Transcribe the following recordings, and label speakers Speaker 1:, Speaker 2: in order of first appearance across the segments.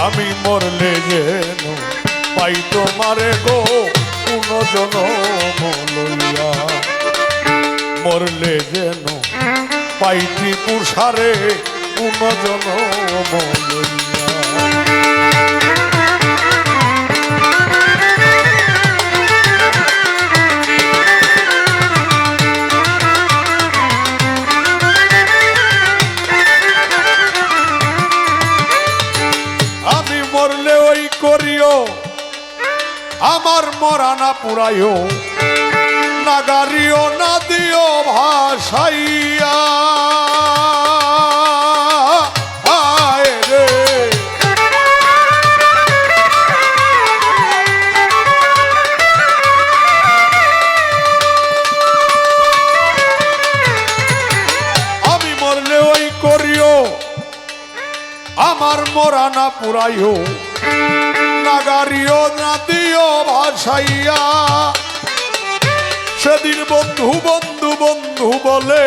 Speaker 1: আমি মরলে যেন পাই তোমারে গো পুনর্জন্ম লইয়া, মরলে যেন পাই ত্রিপুর সারে পুনর্জন্ম লইয়া। মরলে ওই করিও আমার মরানা পুরাইও, নাগারিও না দিও ভাসাইয়া। আয় রে আমি মরলে ওই করিও আমার মরানা পুরাইও, নাগারিও না দিও ভাসাইয়া। সেদিন বন্ধু বন্ধু বন্ধু বলে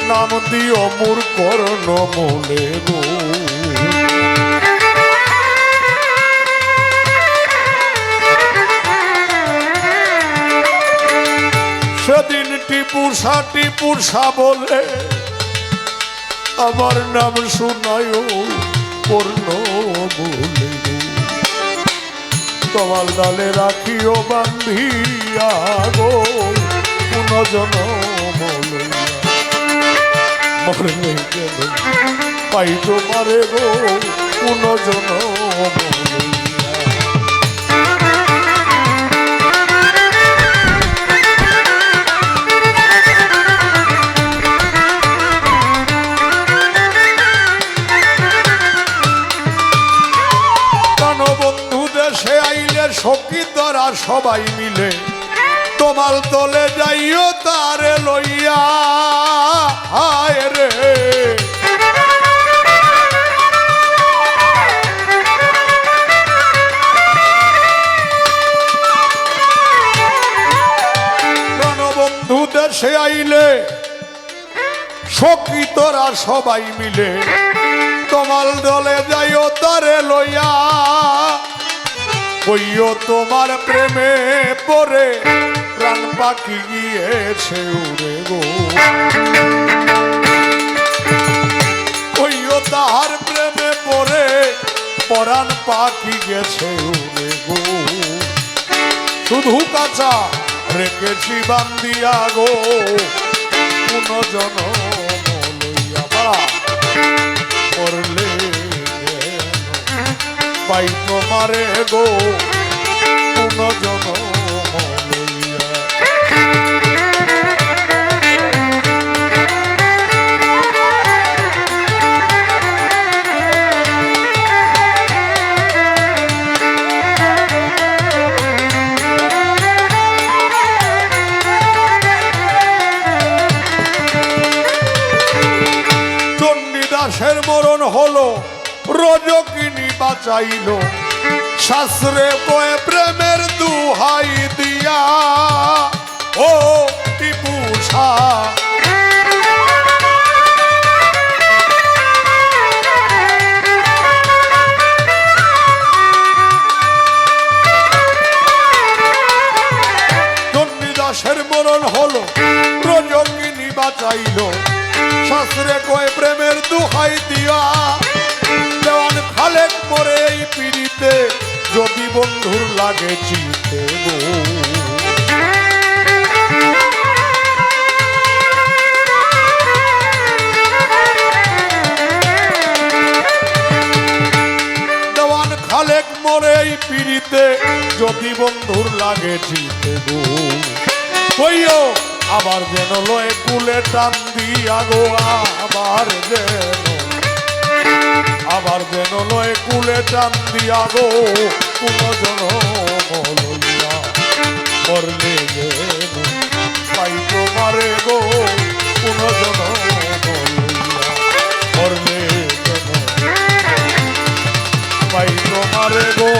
Speaker 1: নাম দিও মোর কর্ণ মূলে গো। সেদিন টিপুরসা বলে আমার নাম শুনায় কর্ণ বলে, তোমার ডালে রাখিও বান্ধিয়া গো পুনর্জন্ম লইয়া, মরলে যেন পাই তোমারে গো পুনর্জন্ম লইয়া। সে আইলে সখী দ্বারা সবাই মিলে তোমার তলে যাইও তারে লইয়া। হায় রে প্রাণবন্ধু দেশে আইলে সখী তোরা সবাই মিলে তোমার দলে যাইও তারে লইয়া। কইও তোমার প্রেমে পরে প্রাণ পাখি গিয়েছে উড়ে গো, কইও তাহার প্রেমে পরে পরাণ পাখি গেছে উড়ে গো। শুধু কাঁচা রেখেছি বান্দিয়া গো পুনর্জন্ম লইয়া। বাড়া করলে পাই তোমারে গো পুনর্জন্ম লইয়া। চণ্ডীদাসের মরণ হলো, রজকিনী বাঁচাইল, শাস্ত্রে কয়ে প্রেমের দুহাই দিয়া। ও টিপুষা চণ্ডীদাসের মরণ হলো, রজকিনী বাঁচাইল, শাস্ত্রে কয়ে প্রেমের দুহাই দিয়া। দেওয়ান খালেক মরে এই পিড়িতে যদি বন্ধুর লাগে চিতে গো। দেওয়ান খালেক মরে এই পিড়িতে যদি বন্ধুর লাগে চিতে গো। কইও আবার যেন লয়ে কুলে টান দিয়া গো, আবার যেন লয়ে কুলে টান দিয়া গো পুনর্জন্ম লইয়া। মরলে যেন পাই তোমারে গো পুনর্জন্ম লইয়া, মরলে যেন পাই তোমারে গো।